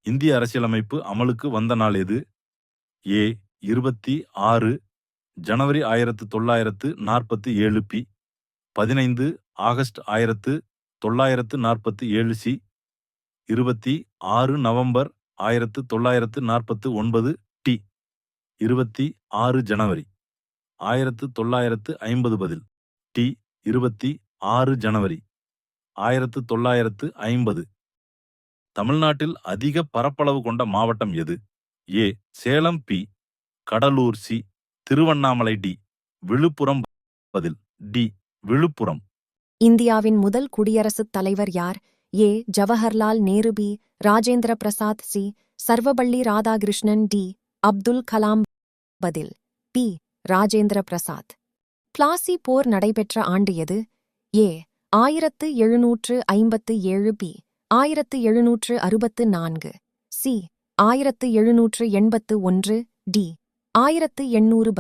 இந்திய அரசியலமைப்பு அமலுக்கு வந்த நாள் எது? ஏ 26 ஜனவரி 1947 பி 15 ஆகஸ்ட் 1947 சி 26 நவம்பர் 1949 டி 26 ஜனவரி 1950 பதில் டி 26 ஜனவரி 1950. தமிழ்நாட்டில் அதிக பரப்பளவு கொண்ட மாவட்டம் எது? A Salem B Cuddalore C Tiruvannamalai D Villupuram பதில் டி விழுப்புரம். இந்தியாவின் முதல் குடியரசுத் தலைவர் யார்? A Jawaharlal Nehru B Rajendra Prasad C Sarvepalli Radhakrishnan D Abdul Kalam பதில் பி ராஜேந்திர பிரசாத். பிளாசி போர் நடைபெற்ற ஆண்டு எது? ஏ 1757 பி 1764 சி 1781 டி 1800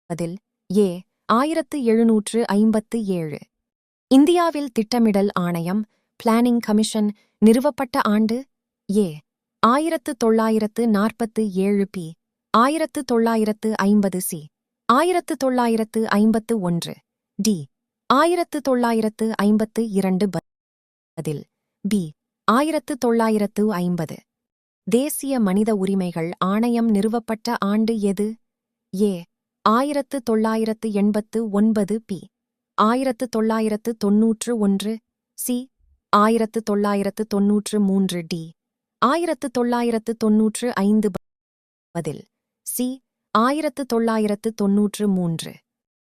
பதில் ஏ 1757. இந்தியாவில் திட்டமிடல் ஆணையம் பிளானிங் கமிஷன் நிறுவப்பட்ட ஆண்டு? ஏ 1947 பி 1950 சி 1951 டி 1952 பதில் பி 1950. தேசிய மனித உரிமைகள் ஆணையம் நிறுவப்பட்ட ஆண்டு எது? ஏ 1989 பி 1991 சி 1993 டி 1995 பதில் சி 1993.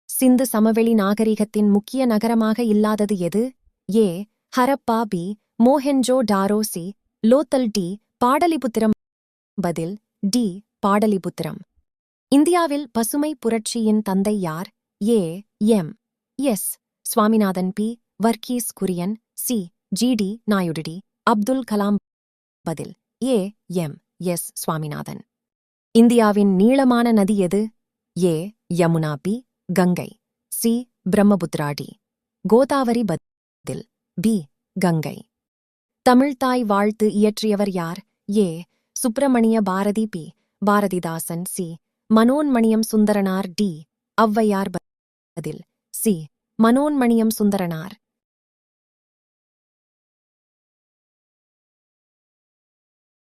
சிந்து சமவெளி நாகரிகத்தின் முக்கிய நகரமாக இல்லாதது எது? A Harappa B Mohenjo Daro C Lothal D Pataliputra பதில் டி பாடலிபுத்திரம். இந்தியாவில் பசுமை புரட்சியின் தந்தை யார்? A M S Swaminathan B Verghese Kurien C GD Naidu D Abdul Kalam பதில் ஏ எம் எஸ் சுவாமிநாதன். இந்தியாவின் நீளமான நதி எது? A Yamuna B Ganga C Brahmaputra D Godavari பதில் பி கங்கை. தமிழ்த்தாய் வாழ்த்து இயற்றியவர் யார்? A Subramania Bharati B Bharathidasan C Manonmaniam Sundaranar D Avvaiyar பதில் சி மனோன்மணியம் சுந்தரனார்.